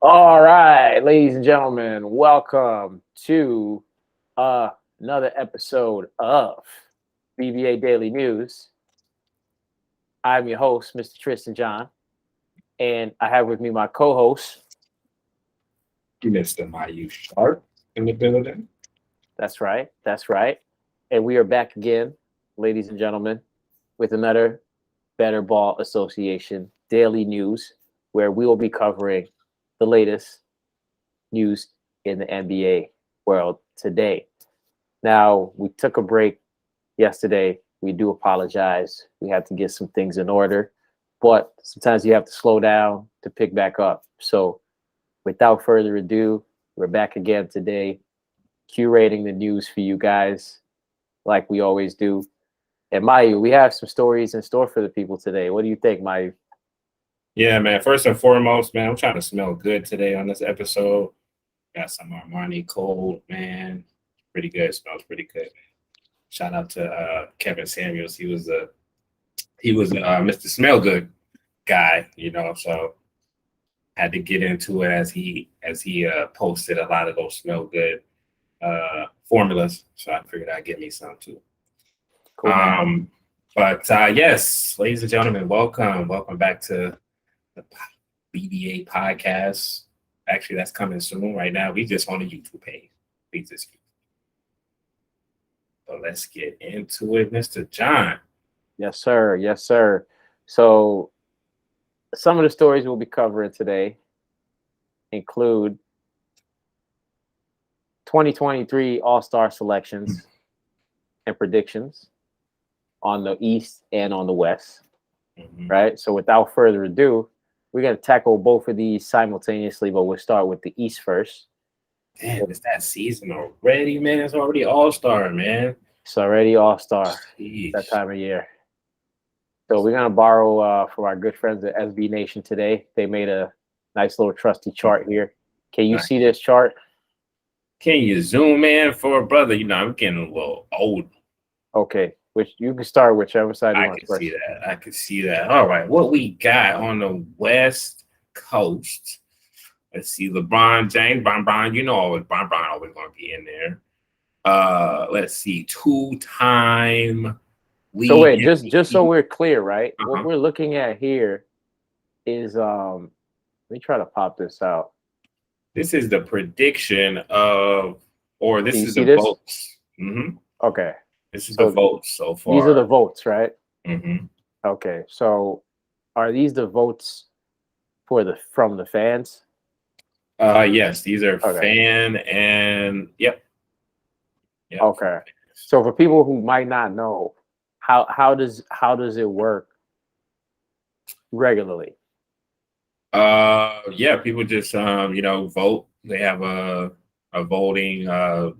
All right, ladies and gentlemen, welcome to another episode of BBA Daily News. I'm your host, Mr. Tristan John, and I have with me my co-host. Mr. Mayu Sharp in the building. That's right. And we are back again, ladies and gentlemen, with another Better Ball Association Daily News, where we will be covering the latest news in the NBA world today. Now, we took a break yesterday. We do apologize. We had to get some things in order, but sometimes you have to slow down to pick back up. So, without further ado, we're back again today, curating the news for you guys like we always do. And Mayu, we have some stories in store for the people today. What do you think, Mayu? Yeah, man. First and foremost, man, I'm trying to smell good today on this episode. Got some Armani Cold, man. Pretty good. Smells pretty good. Shout out to Kevin Samuels. He was a Mr. Smell Good guy, so had to get into it as he posted a lot of those smell good formulas. So I figured I'd get me some too. Cool. Yes, ladies and gentlemen, welcome back to the BBA podcast. Actually, that's coming soon. Right now, we just on the YouTube page. So let's get into it, Mr. John. Yes, sir. So some of the stories we'll be covering today include 2023 All-Star selections and predictions on the East and on the West, right? So without further ado, we're going to tackle both of these simultaneously, but we'll start with the East first. Damn, it's that season already, man. It's already All-Star, man. It's already All-Star. That time of year. So we're going to borrow from our good friends at SB Nation today. They made a nice little trusty chart here. Can you see this chart? Can you zoom in for a brother? I'm getting a little old. Okay. Which you can start whichever side you want first. I can see that. All right. What we got on the West Coast? Let's see. LeBron James. Bron, Bron always going to be in there. Let's see. Two-time league. So wait, just so we're clear, right? What we're looking at here is let me try to pop this out. This is the prediction of, or this is the votes. Okay. This is the votes so far. These are the votes, right? Okay. So are these the votes from the fans? Yes, these are fan and yep. Okay. So for people who might not know, how does it work regularly? People just vote. They have a voting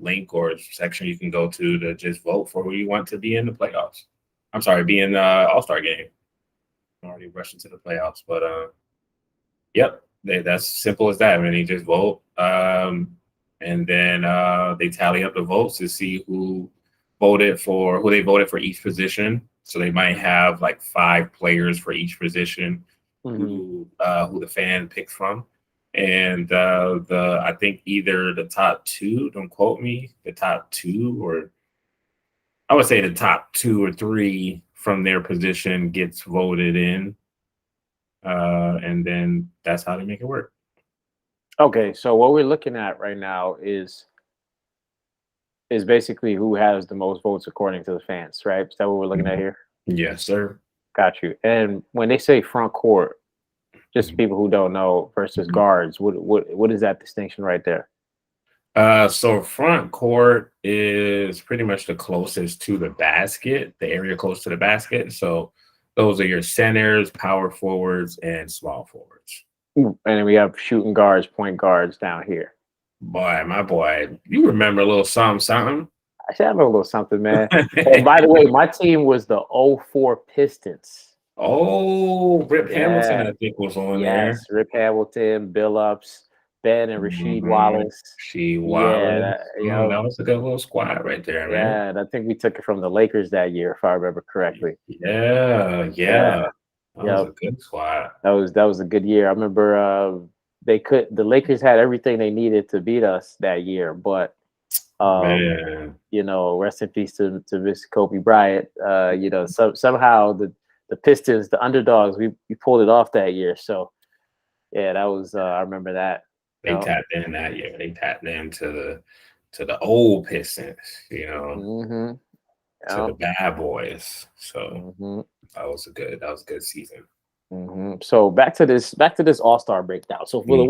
link or section you can go to just vote for who you want to be in the playoffs. I'm sorry, be in the All-Star game. I'm already rushing to the playoffs, but that's simple as that. I mean, you just vote, and then they tally up the votes to see who they voted for each position. So they might have like 5 players for each position who the fan picked from. And I think either the top 2, don't quote me, the top 2, or I would say the top 2 or 3 from their position gets voted in. And then that's how they make it work. Okay, so what we're looking at right now is basically who has the most votes according to the fans, right? Is that what we're looking at here? Yes, sir. Got you. And when they say front court, just people who don't know, versus guards, what is that distinction right there? So front court is pretty much the closest to the basket, the area close to the basket. So those are your centers, power forwards, and small forwards. And then we have shooting guards, point guards down here. Boy, my boy, you remember a little something? I should have a little something, man. Oh, by the way, my team was the 04 Pistons. Oh, Rip Hamilton, I think, was on there. Yes, Rip Hamilton, Billups, Ben and Rasheed Wallace. Wallace. Yeah, that was a good little squad right there, man. Yeah, and I think we took it from the Lakers that year, if I remember correctly. Yeah. That was a good squad. That was a good year. I remember The Lakers had everything they needed to beat us that year, but Man, rest in peace to Mr. Kobe Bryant. Somehow the Pistons, the underdogs, we pulled it off that year. So yeah, that was I remember that. they tapped in that year. They tapped into the old Pistons, Mm-hmm. to the bad boys. So Mm-hmm. that was a good season. Mm-hmm. So back to this All-Star breakdown. So for the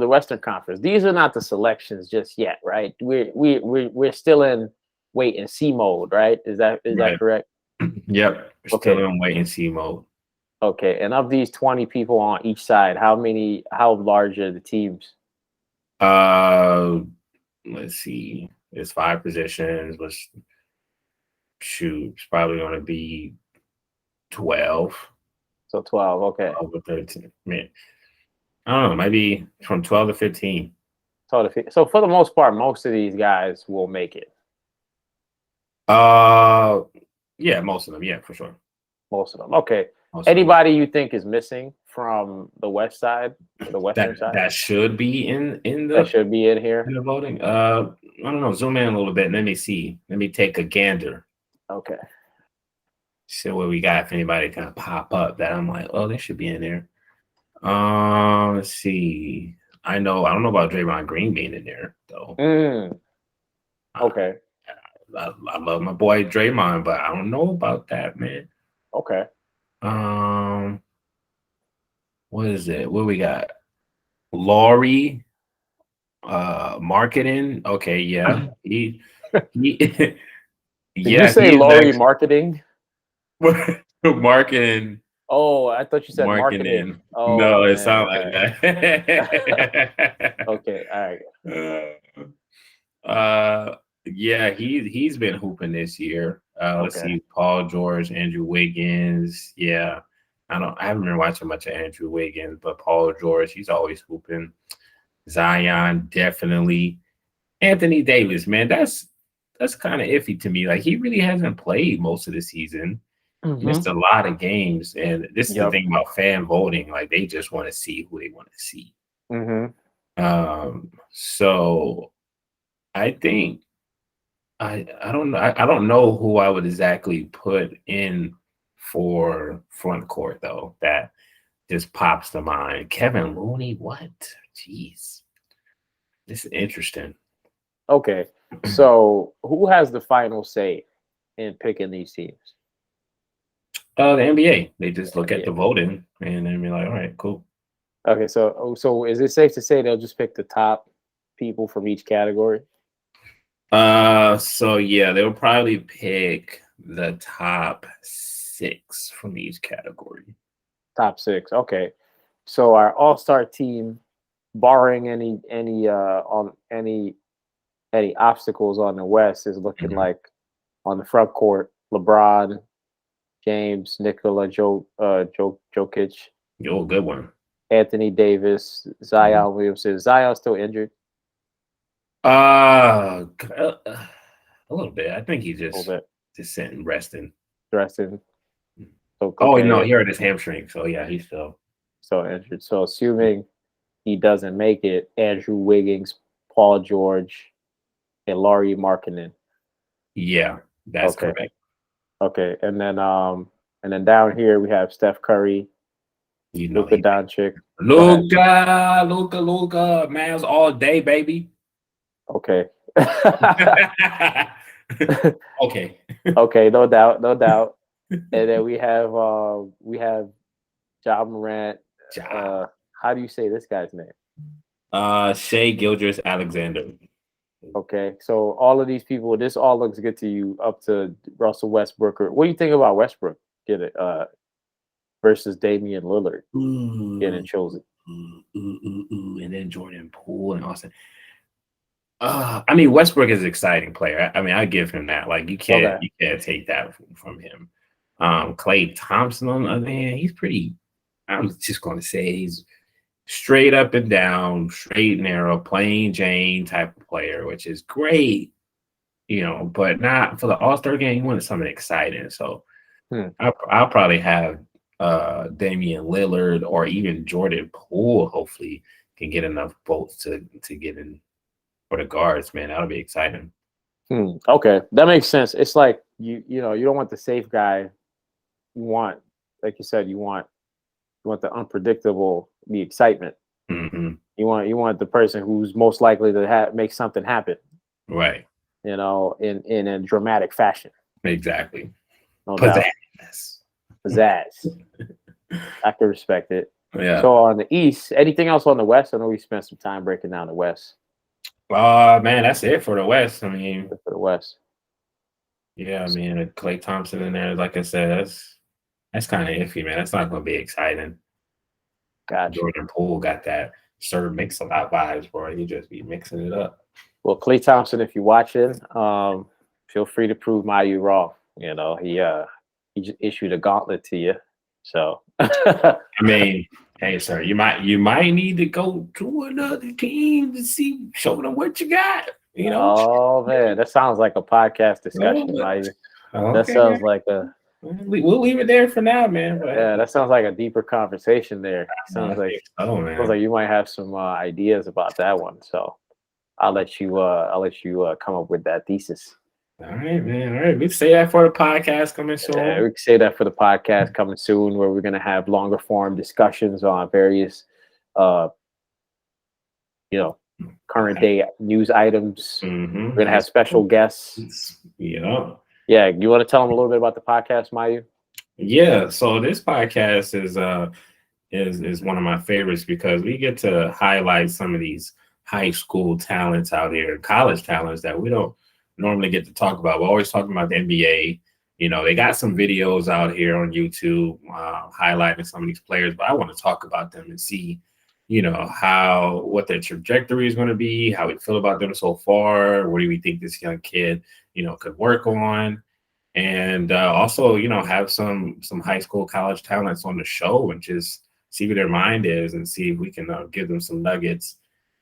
Western Conference, these are not the selections just yet, right? We're still in wait and see mode, right? Is that Right. correct? Yep. Okay. Still in wait and see mode. Okay. And of these 20 people on each side, how large are the teams? Let's see. There's 5 positions. Let's shoot. It's probably going to be 12. So 12. Okay. 12 or 13. Man, I don't know. Maybe from 12 to 15. So for the most part, most of these guys will make it. Yeah, most of them. Yeah, for sure. Most of them. Okay. Most of them. Anybody you think is missing from the West side or the Western side? That should be in the That should be in here. in the voting. I don't know. Zoom in a little bit. And let me see. Let me take a gander. Okay. See what we got. If anybody kind of pop up that I'm like, oh, they should be in there. Let's see. I don't know about Draymond Green being in there though. Okay. I love my boy Draymond, but I don't know about that, man. Okay. What is it? What we got? Laurie, marketing. Okay, yeah. He Did yeah, you say he is Laurie actually marketing? marketing. Oh, I thought you said marketing. Oh, No, it man. sounds like that. Okay, all right. Yeah, he's been hooping this year. Let's see, Paul George, Andrew Wiggins. Yeah, I haven't been watching much of Andrew Wiggins, but Paul George, he's always hooping. Zion, definitely. Anthony Davis, man, that's kind of iffy to me. Like, he really hasn't played most of the season. Missed a lot of games, and this is the thing about fan voting. Like, they just want to see who they want to see. So I think I don't know. I don't know who I would exactly put in for front court though. That just pops to mind. Kevin Looney, what? Jeez, this is interesting. Okay, so who has the final say in picking these teams? The NBA. They just look at the voting and then be like, all right, cool. Okay, so is it safe to say they'll just pick the top people from each category? So yeah, they'll probably pick the top 6 from each category. Top 6. Okay. So our all-star team, barring any obstacles on the West, is looking like on the front court, LeBron, James, Nikola Jokic. Yo, good one. Anthony Davis, Zion Williamson. Is Zion still injured? A little bit. I think he's just sitting, resting. Resting. So, no, he hurt his hamstring. So yeah, he's still injured. So assuming he doesn't make it, Andrew Wiggins, Paul George, and Laurie Markkinen. Yeah, that's correct. Okay, and then down here we have Steph Curry, Luka Doncic. Luka, man's all day, baby. Okay. Okay. Okay, no doubt. And then we have Ja Morant. How do you say this guy's name? Shai Gilgeous-Alexander. Okay, so all of these people, this all looks good to you, up to Russell Westbrook. What do you think about Westbrook versus Damian Lillard getting chosen? And then Jordan Poole and Austin. I mean, Westbrook is an exciting player. I mean, I give him that. Like, you can't take that from him. Klay Thompson, on the other hand, he's pretty. I'm just going to say he's straight up and down, straight and narrow, plain Jane type of player, which is great, but not for the All-Star game. You want something exciting. So I'll probably have Damian Lillard or even Jordan Poole hopefully can get enough votes to get in for the guards, man. That'll be exciting. Okay, that makes sense. It's like you know, you don't want the safe guy. You want, like you said, you want the unpredictable, the excitement. Hmm. You want the person who's most likely to make something happen. Right. You know, in a dramatic fashion. Exactly. No doubt. Pizzazz. Pizzazz. I can respect it. Yeah. So on the East, anything else on the West? I know we spent some time breaking down the West. Man, that's it for the West. I mean, For the West. yeah, I mean, Clay Thompson in there, like I said, that's kind of iffy, man. That's not going to be exciting. Gotcha. Jordan Poole got that Sir Mix-a-Lot vibes, bro. He just be mixing it up. Well, Clay Thompson, if you're watching, feel free to prove Mayu wrong. You know, he just issued a gauntlet to you. So I mean, hey, sir, you might need to go to another team to show them what you got. You know? Oh man, that sounds like a podcast discussion, Mayu. Okay, that sounds like a. We'll leave it there for now, man. But Yeah, that sounds like a deeper conversation there. Sounds like man. Sounds like you might have some ideas about that one. So I'll let you come up with that thesis. All right, man. All right, we say that for the podcast coming soon. Yeah, we can say that for the podcast coming soon, where we're gonna have longer form discussions on various, current day news items. Mm-hmm. We're gonna have special guests. Yeah. Yeah, you want to tell them a little bit about the podcast, Mayu? Yeah. So this podcast is one of my favorites because we get to highlight some of these high school talents out here, college talents that we don't normally get to talk about. We're always talking about the NBA. You know, they got some videos out here on YouTube highlighting some of these players, but I want to talk about them and see, you know, what their trajectory is going to be, how we feel about them so far. What do we think this young kid, you know, could work on? And also, you know, have some high school, college talents on the show and just see what their mind is and see if we can give them some nuggets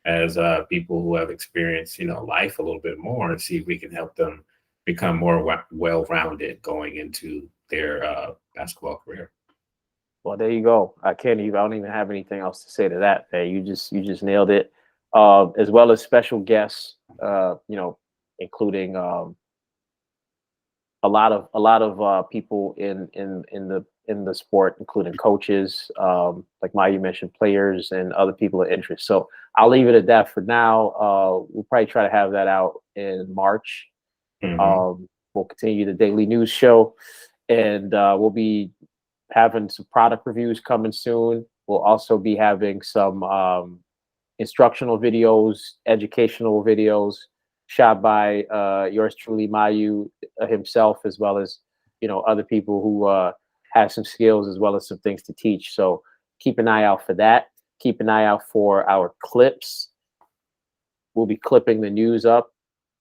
as people who have experienced, you know, life a little bit more, and see if we can help them become more well-rounded going into their basketball career. Well, there you go. I don't even have anything else to say to that. Man. You just nailed it. As well as special guests, including a lot of people in the sport, including coaches, like Maya mentioned, players and other people of interest. So I'll leave it at that for now. We'll probably try to have that out in March. Mm-hmm. We'll continue the daily news show, and we'll be having some product reviews coming soon. We'll also be having some instructional videos, educational videos shot by yours truly, Mayu himself, as well as, you know, other people who have some skills as well as some things to teach. So keep an eye out for that. Keep an eye out for our clips. We'll be clipping the news up,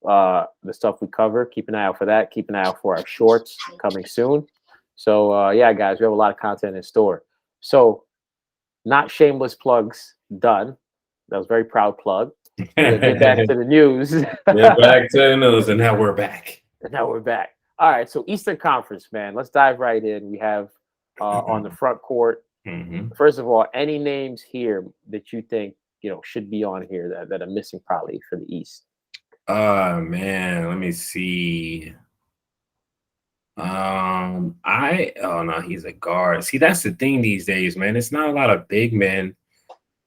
the stuff we cover. Keep an eye out for that. Keep an eye out for our shorts coming soon. So yeah, guys, we have a lot of content in store. So not shameless plugs done. That was a very proud plug. We'll get back to the news. Get back to the news, and now we're back. All right, so Eastern Conference, man. Let's dive right in. We have on the front court. Mm-hmm. First of all, any names here that you think, you know, should be on here that are missing probably for the East? Man, let me see. He's a guard. See, that's the thing these days, man. It's not a lot of big men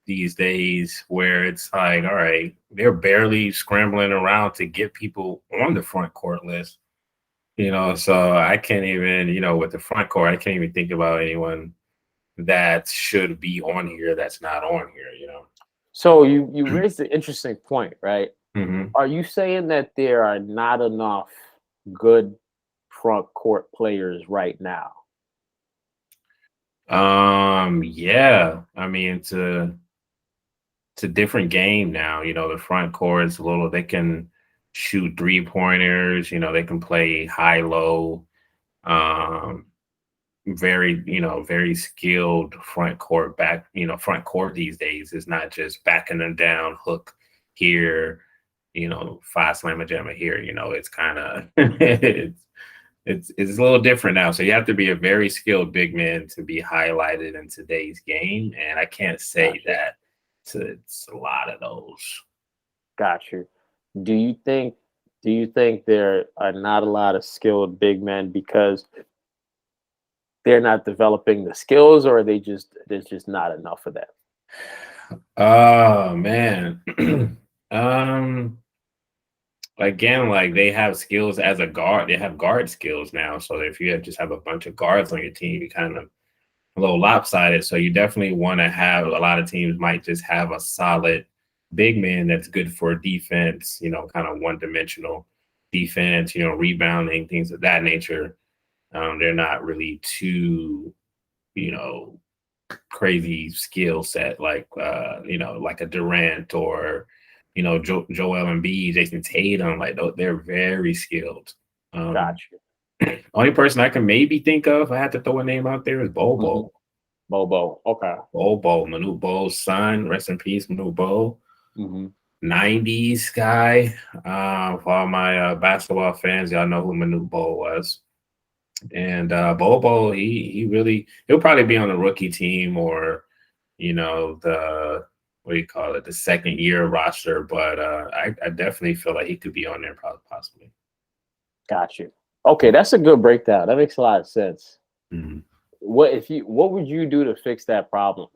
these days where it's like, all right, they're barely scrambling around to get people on the front court list, you know. So I can't even, you know, with the front court, I can't even think about anyone that should be on here that's not on here, you know. So you raised an interesting point, right? Mm-hmm. Are you saying that there are not enough good front court players right now? Yeah. I mean, it's a different game now. You know, the front court's a little, they can shoot 3-pointers, you know, they can play high low. Very skilled front court front court these days is not just backing them down, hook here, you know, 5 slammer jammer here, you know. It's kind of it's a little different now. So you have to be a very skilled big man to be highlighted in today's game. And I can't say that it's a lot of those. Got you. Do you think there are not a lot of skilled big men because they're not developing the skills, or are they just there's just not enough of that? Oh man. um Again, like they have skills as a guard. They have guard skills now. So if you just have a bunch of guards on your team, you kind of a little lopsided. So you definitely want to have a lot of teams might just have a solid big man that's good for defense, kind of one dimensional defense, rebounding, things of that nature. They're not really too, you know, crazy skill set like a Durant or Joel Embiid, Jason Tatum. Like they're very skilled. Got Um, you. Only person I can maybe think of, if I had to throw a name out there, is Hmm. Bobo. Bobo. Okay. Bobo, Manute Bo's son. Rest in peace, Manute Bo. Hmm. 90s guy. For all my basketball fans, y'all know who Manute Bo was. And Bobo, he'll probably be on the rookie team or the what do you call it, the second year roster. But I definitely feel like he could be on there, probably possibly. Got you. Okay, that's a good breakdown. That makes a lot of sense. Mhm. What would you do to fix that problem?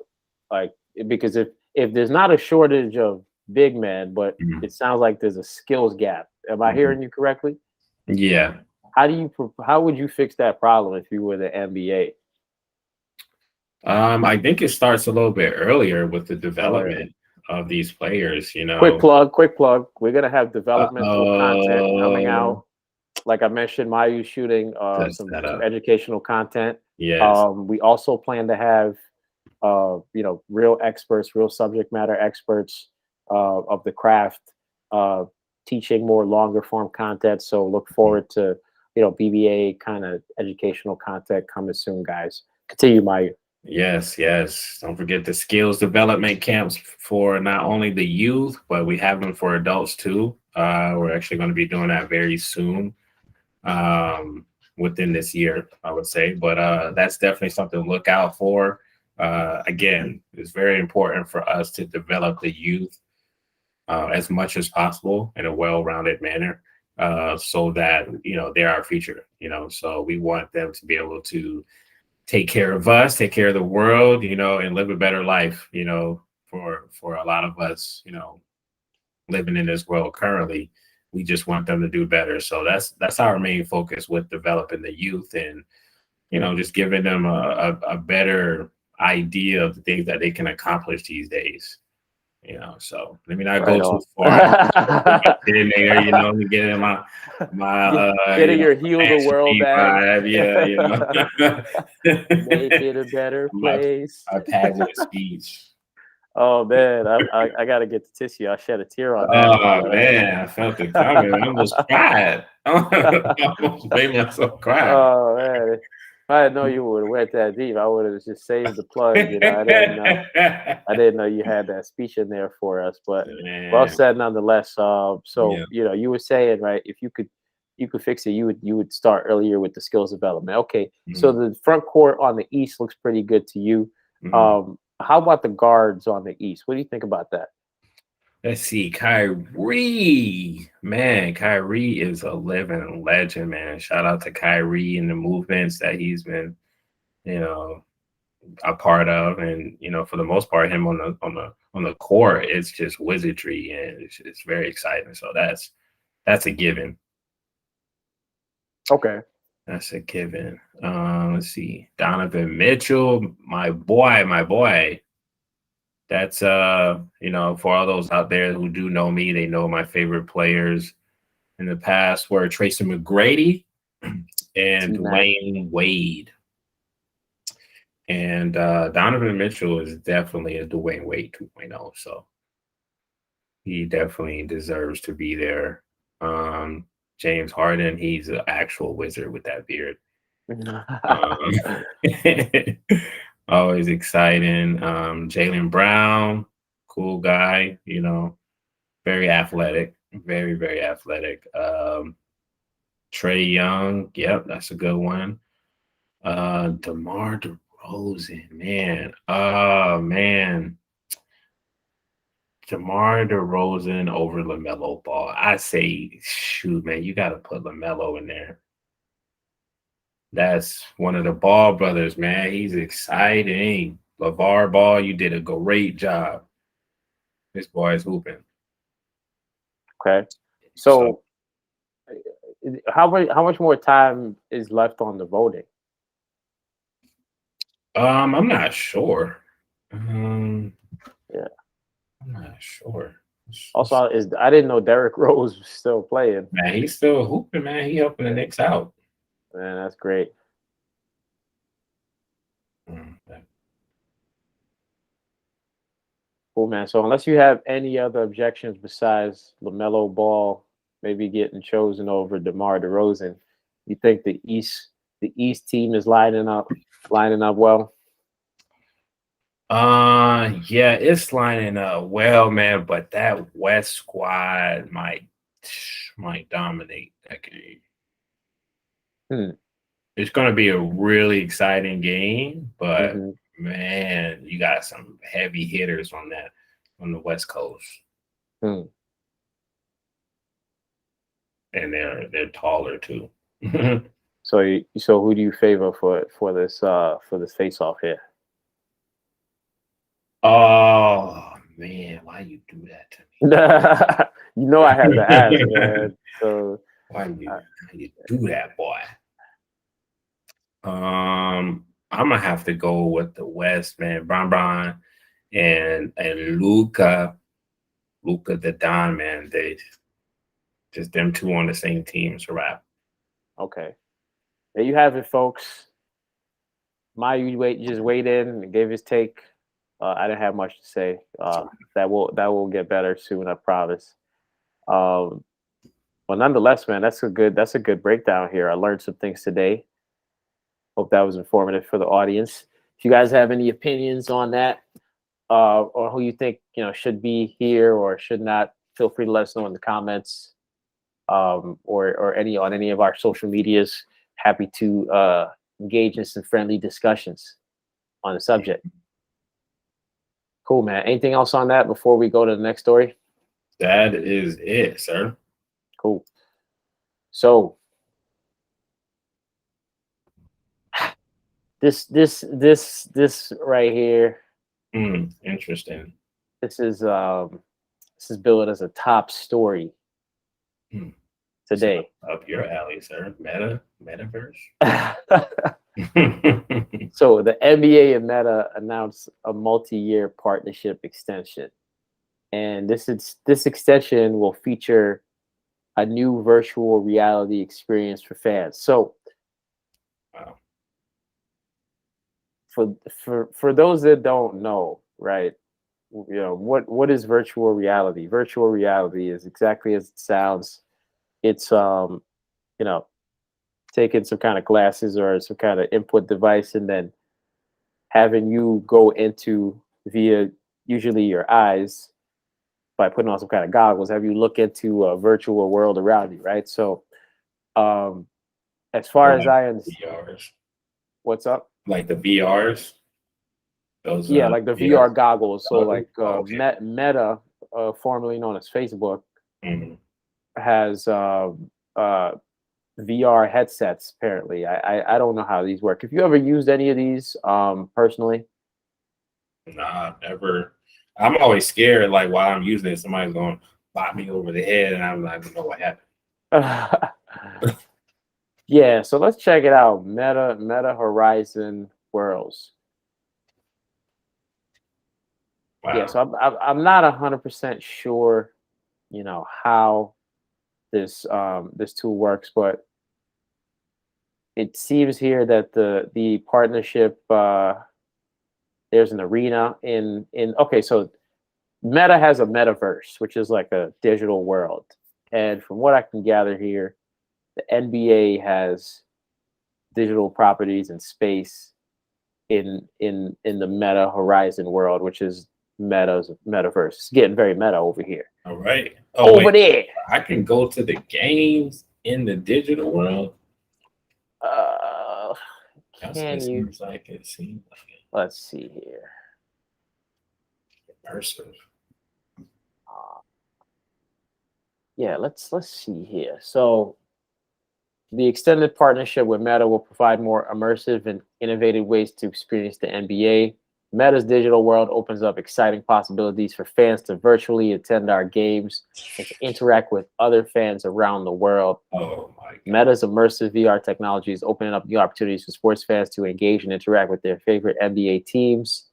Like, because if there's not a shortage of big men, but Mhm. it sounds like there's a skills gap. Am I Mhm. hearing you correctly? Yeah. How would you fix that problem if you were the NBA? I think it starts a little bit earlier with the Oh, really? development of these players. Quick plug, quick plug. We're gonna have developmental content coming Uh-oh. out. Like I mentioned, Mayu shooting The some setup. educational content. Yes. We also plan to have real experts, real subject matter experts of the craft, uh, teaching more longer form content. So look forward to BBA kind of educational content coming soon, guys. Continue, Mayu. Yes, yes. Don't forget the skills development camps for not only the youth, but we have them for adults too. We're actually going to be doing that very soon, within this year, I would say. But that's definitely something to look out for. Again, it's very important for us to develop the youth as much as possible in a well-rounded manner, so that they're our future. So we want them to be able to take care of us, take care of the world, and live a better life, for a lot of us, living in this world currently. We just want them to do better. So that's our main focus with developing the youth and, just giving them a better idea of the things that they can accomplish these days. So let me not Right go too on. far. Get in there, let me get in my Getting your heal the world fantasy bag. vibe. Make it a better my place. my pageant speech. Oh man, I gotta get the tissue. I shed a tear on that one, Oh but man, I felt it coming. I almost cried. I almost made myself cry. oh man, if I didn't know you would have went that deep, I would have just saved the plug. I didn't know you had that speech in there for us, but well Man, said nonetheless. So yeah. you were saying, right, if you could fix it, you would start earlier with the skills development. Okay, so Mhm, the front court on the East looks pretty good to you. mhm. How about the guards on the East? What do you think about that? Let's see, Kyrie. Man, Kyrie is a living legend, man. Shout out to Kyrie and the movements that he's been, you know, a part of, and for the most part, him on the court, it's just wizardry, and it's very exciting. So that's a given. Okay. That's a given. Let's see, Donovan Mitchell, my boy, my boy. That's for all those out there who do know me, they know my favorite players in the past were Tracy McGrady and T Mac. Dwayne Wade. And Donovan Mitchell is definitely a Dwayne Wade 2.0. So he definitely deserves to be there. James Harden, he's an actual wizard with that beard. Um, Always exciting. Jalen Brown, cool guy, very athletic, very, very athletic. Trey Young, yep, that's a good one. DeMar DeRozan, man. Oh man. DeMar DeRozan over LaMelo Ball. I say, shoot, man, you got to put LaMelo in there. That's one of the Ball brothers, man. He's exciting. LeVar Ball, you did a great job. This boy is hooping. Okay. So how much more time is left on the voting? I'm not sure. Yeah. I'm not sure. Also, I didn't know Derrick Rose was still playing. Man, he's still hooping, man. He helping the Knicks out. Man, that's great. Cool, man. So unless you have any other objections besides LaMelo Ball maybe getting chosen over DeMar DeRozan, you think the East team is lining up well? Yeah, it's lining up well, man. But that West squad might dominate that game. It's going to be a really exciting game, but man, you got some heavy hitters on the West Coast, and they're taller too. So who do you favor for this face off here? Oh man, why you do that to me? You know I had to ask, man. So why you do that, boy? I'm gonna have to go with the West, man. Bron and Luca the Don, man. They just them two on the same team. It's a wrap. Okay, there you have it, folks. Just weighed in and gave his take. I didn't have much to say. That will get better soon, I promise. Well, nonetheless, man, that's a good breakdown here. I learned some things today. Hope that was informative for the audience. If you guys have any opinions on that, or who you think should be here or should not, feel free to let us know in the comments, or on any of our social medias. Happy to engage in some friendly discussions on the subject. Cool, man. Anything else on that before we go to the next story? That is it, sir. Cool. So this right here. Interesting. This is billed as a top story today. Up your alley, sir. Metaverse. So the NBA and Meta announced a multi-year partnership extension, and this extension will feature a new virtual reality experience for fans. So, wow. For those that don't know, right? What is virtual reality? Virtual reality is exactly as it sounds. It's taking some kind of glasses or some kind of input device and then having you go into via usually your eyes by putting on some kind of goggles, have you look into a virtual world around you, right? So as far as I understand, what's up? Like the VRs? Those, like the VR goggles. So okay. Meta, formerly known as Facebook, has VR headsets. Apparently, I don't know how these work. Have you ever used any of these personally? Nah, never. I'm always scared. Like while I'm using it, somebody's going to bop me over the head, and I'm like, I don't know what happened. Yeah, so let's check it out. Meta Horizon Worlds. Wow. Yeah, so I'm not 100% sure, how this tool works, but it seems here that the partnership, there's an arena in okay, so Meta has a metaverse, which is like a digital world, and from what I can gather here, the NBA has digital properties in space in the Meta Horizon world, which is Meta's metaverse. It's getting very meta over here. All right. Over there. I can go to the games in the digital world. Can you? Seems like it. Let's see here. Immersive. yeah, let's see here. So the extended partnership with Meta will provide more immersive and innovative ways to experience the NBA. Meta's digital world opens up exciting possibilities for fans to virtually attend our games and to interact with other fans around the world. Oh my God. Meta's immersive VR technology is opening up new opportunities for sports fans to engage and interact with their favorite NBA teams.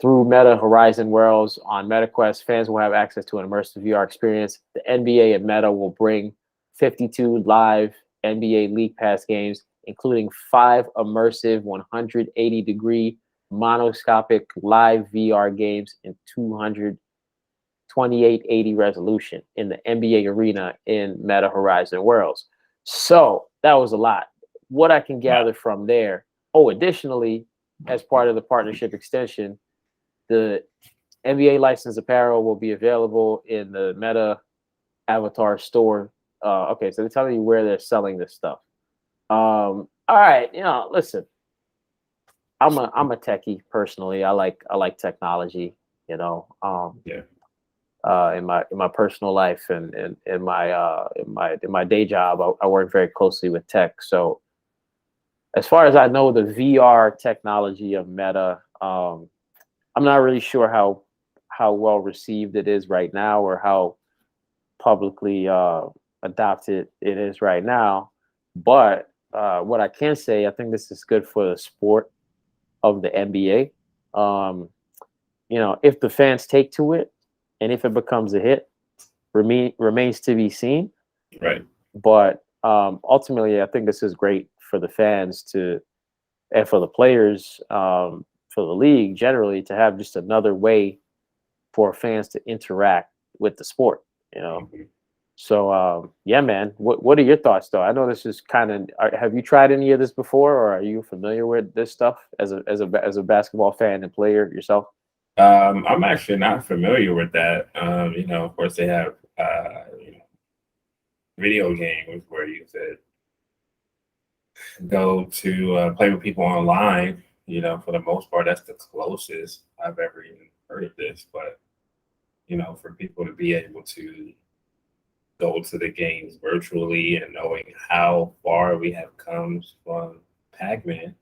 Through Meta Horizon Worlds on MetaQuest, fans will have access to an immersive VR experience. The NBA and Meta will bring 52 live NBA League Pass games, including 5 immersive 180-degree monoscopic live VR games in 2880 resolution in the NBA arena in Meta Horizon Worlds. So that was a lot. What I can gather from there. Oh, additionally, as part of the partnership extension, the NBA licensed apparel will be available in the Meta Avatar store. Okay, so they're telling you where they're selling this stuff. All right, listen, I'm a techie personally. I like technology. Yeah. In my personal life and in my day job, I work very closely with tech. So as far as I know, the VR technology of Meta, I'm not really sure how well received it is right now or how publicly adopted it is right now. But what I can say, I think this is good for the sport of the NBA. If the fans take to it and if it becomes a hit, remains to be seen. Right. But ultimately, I think this is great for the fans and for the players, for the league generally, to have just another way for fans to interact with the sport. Mhm. So yeah, man. What are your thoughts though? I know this is kind of. Have you tried any of this before, or are you familiar with this stuff as a basketball fan and player yourself? I'm actually not familiar with that. Of course, they have video games where you could go to play with people online. For the most part, that's the closest I've ever even heard of this. But for people to be able to go to the games virtually and knowing how far we have come from Pac-Man,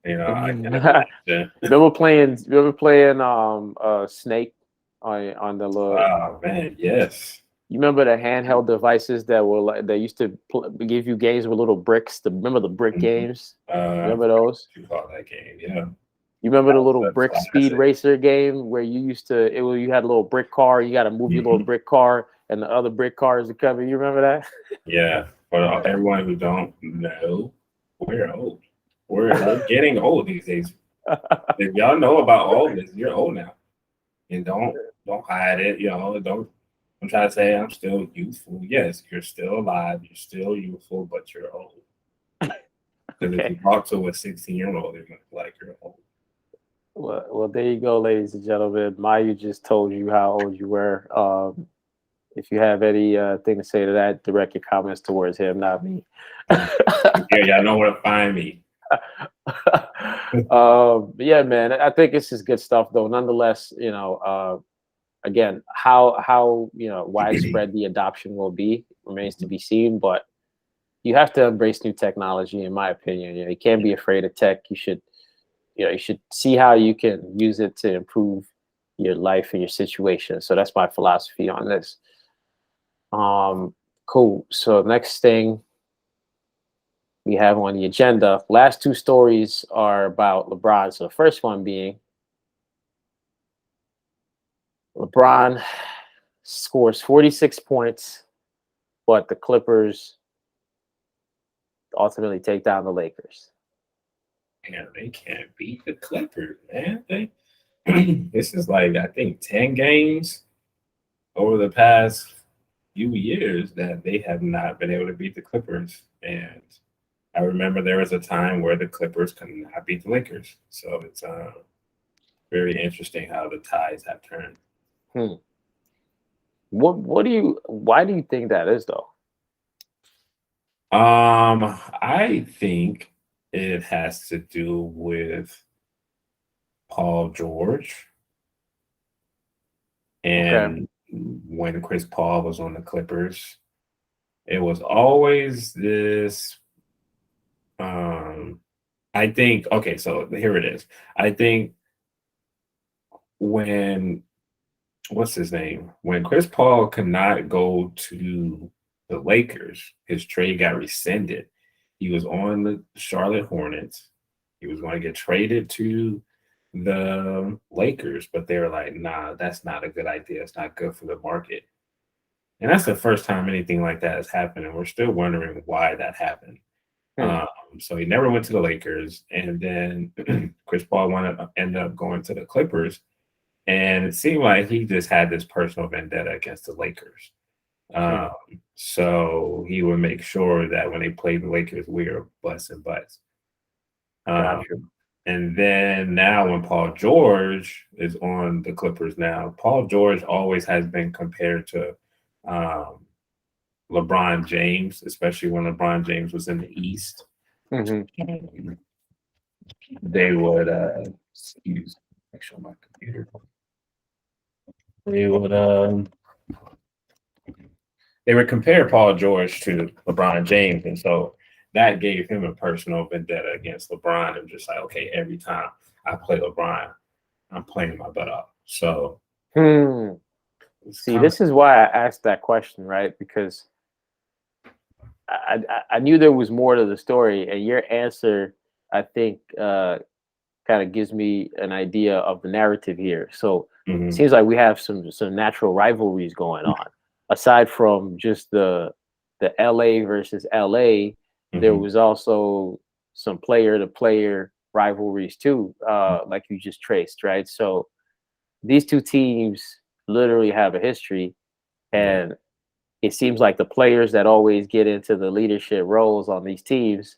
I can imagine. Remember playing Snake on the little. Oh man, yes. You remember the handheld devices that were like they used to give you games with little bricks? Remember the brick Mhm. games? I Remember forgot those? what you call that game. Yeah, You remember that the was little a brick speed classic. racer game where you used to you had a little brick car, you got to move your little Mhm. brick car, and the other brick cars are coming. You remember that? Yeah, for everyone who don't know, we're old. We're getting old these days. If y'all know about all this, you're old now, and don't hide it. Don't. I'm trying to say I'm still youthful. Yes, you're still alive. You're still youthful, but you're old. Because if Okay. you talk to a 16-year-old, they're gonna be like you're old. Well, there you go, ladies and gentlemen. Mayu just told you how old you were. If you have any thing to say to that, direct your comments towards him, not me. Yeah, y'all know where to find me. Yeah, man. I think this is good stuff, though. Nonetheless, again, how widespread the adoption will be remains to be seen. But you have to embrace new technology, in my opinion. You can't be afraid of tech. You should see how you can use it to improve your life and your situation. So that's my philosophy on this. Cool. So next thing we have on the agenda, last two stories are about LeBron. So the first one being LeBron scores 46 points, but the Clippers ultimately take down the Lakers. Man, they can't beat the Clippers, man. This is like I think 10 games over the past few years that they have not been able to beat the Clippers. And I remember there was a time where the Clippers could not beat the Lakers. So it's very interesting how the ties have turned. Hmm. Why do you think that is though? I think it has to do with Paul George Okay. and when Chris Paul was on the Clippers, it was always this. I think, okay, so here it is. I think when, what's his name? When Chris Paul could not go to the Lakers, his trade got rescinded. He was on the Charlotte Hornets. He was going to get traded to the Lakers, but they were like, nah, that's not a good idea. It's not good for the market. And that's the first time anything like that has happened. And we're still wondering why that happened. So he never went to the Lakers. And then Chris Paul ended up going to the Clippers. And it seemed like he just had this personal vendetta against the Lakers. So he would make sure that when they played the Lakers, we were busting butts. And then now when Paul George is on the Clippers now, Paul George always has been compared to LeBron James, especially when LeBron James was in the East. They would, make sure my computer. They would compare Paul George to LeBron James, and so that gave him a personal vendetta against LeBron. And just like, okay, every time I play LeBron, I'm playing my butt off. So, see, this is why I asked that question, right? Because I knew there was more to the story, and your answer, I think, kind of gives me an idea of the narrative here. So it seems like we have some natural rivalries going on, aside from just the LA versus LA. There was also some player-to-player rivalries too, like you just traced, right? So these two teams literally have a history, and it seems like the players that always get into the leadership roles on these teams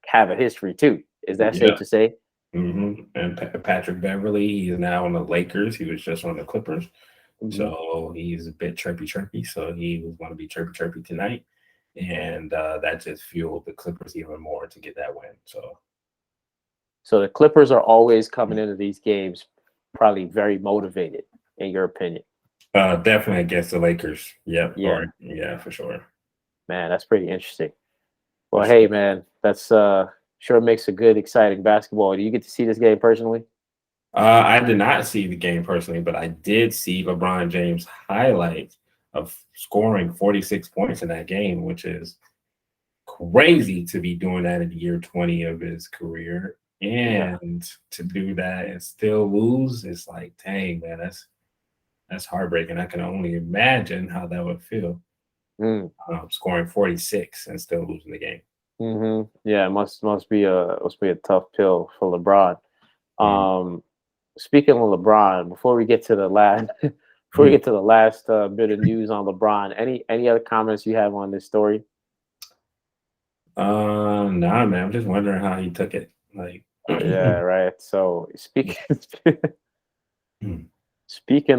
have a history too. Is that safe to say? And Patrick Beverly, he's now on the Lakers. He was just on the Clippers. So he's a bit chirpy. So he was going to be chirpy tonight. And that just fueled the Clippers even more to get that win. So the Clippers are always coming into these games probably very motivated, in your opinion. Definitely against the Lakers. Yep. Yeah, for sure. Man, that's pretty interesting. Well, hey, man, that's sure makes a good, exciting basketball. Do you get to see this game personally? I did not see the game personally, but I did see LeBron James' highlight of scoring 46 points in that game, which is crazy to be doing that in year 20 of his career. And to do that and still lose, it's like, dang, man, that's heartbreaking. I can only imagine how that would feel. Scoring 46 and still losing the game. Yeah, it must be a tough pill for LeBron. Speaking of LeBron, before we get to the last bit of news on LeBron, any other comments you have on this story? Nah, man, I'm just wondering how he took it. Like, yeah, right. So speaking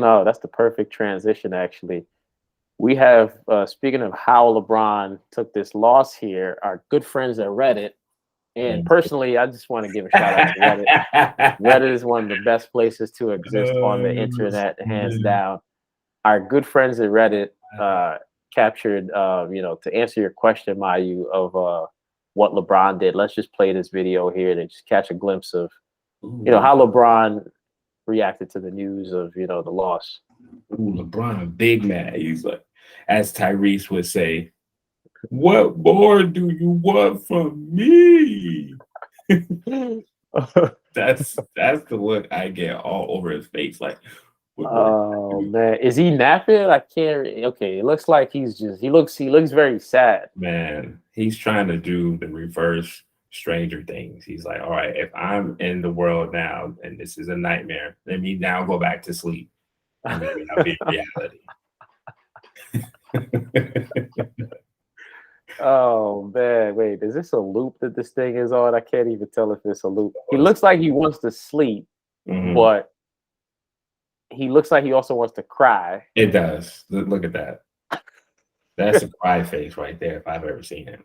of, that's the perfect transition. Actually, we have speaking of how LeBron took this loss here, our good friends at Reddit. And personally, I just want to give a shout out to Reddit. Reddit is one of the best places to exist on the internet, hands down. Our good friends at Reddit captured, to answer your question, Mayu, of what LeBron did. Let's just play this video here and just catch a glimpse of, how LeBron reacted to the news of, the loss. LeBron, big man. He's like, as Tyrese would say, what more do you want from me? That's the look I get all over his face. Like, oh man, is he napping? I can't. Okay, it looks like he looks very sad. Man, he's trying to do the reverse Stranger Things. He's like, all right, if I'm in the world now and this is a nightmare, let me now go back to sleep. And maybe I'll be in reality. Oh man, wait, is this a loop that this thing is on? I can't even tell if it's a loop. He looks like he wants to sleep, but he looks like he also wants to cry. It does. Look at that. That's a cry face right there if I've ever seen him.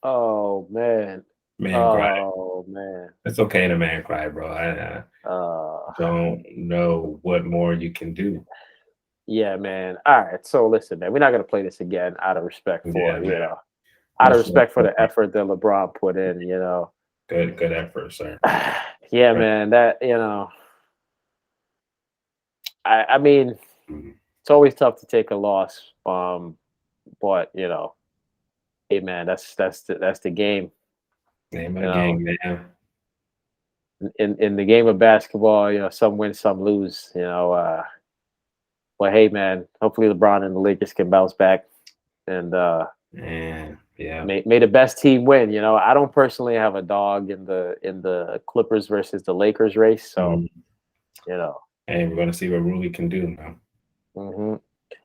Oh man. Cry. Oh man. It's okay to man cry, bro. I don't know what more you can do. Yeah, man. All right. So listen, man, we're not gonna play this again out of respect Yeah, for, man. out of Much love respect for for the effort that LeBron put in, good effort, sir. Yeah, Right. man, that, I mean, Mhm. it's always tough to take a loss. But hey man, that's the game. Name of You the know, game, man. in the game of basketball, some win, some lose, but hey man, hopefully LeBron and the Lakers can bounce back and And yeah. may the best team win. I don't personally have a dog in the Clippers versus the Lakers race, so Mhm. you know. Hey, we're gonna see what Rui can do now. hmm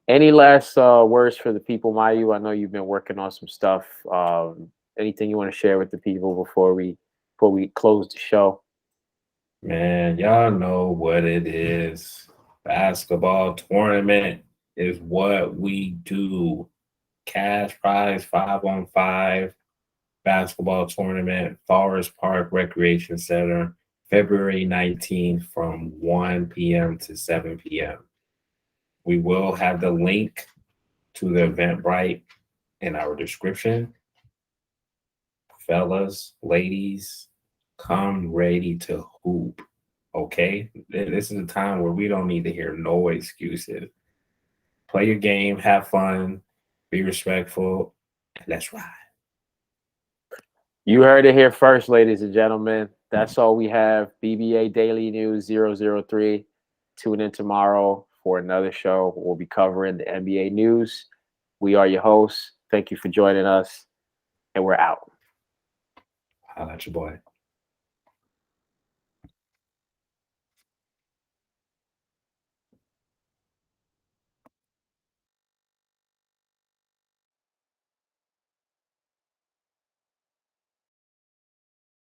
Any last words for the people, Mayu? I know you've been working on some stuff. Anything you want to share with the people before we close the show? Man, y'all know what it is. Basketball tournament is what we do. Cash prize 5-on-5 basketball tournament, Forest Park Recreation Center, February 19th from 1 p.m. to 7 p.m. We will have the link to the Eventbrite in our description. Fellas, ladies, come ready to hoop. Okay? This is a time where we don't need to hear no excuses. Play your game, have fun, be respectful, and let's ride. You heard it here first, ladies and gentlemen. That's all we have. BBA Daily News 003. Tune in tomorrow for another show. We'll be covering the NBA news. We are your hosts. Thank you for joining us, and we're out. Holla at your boy.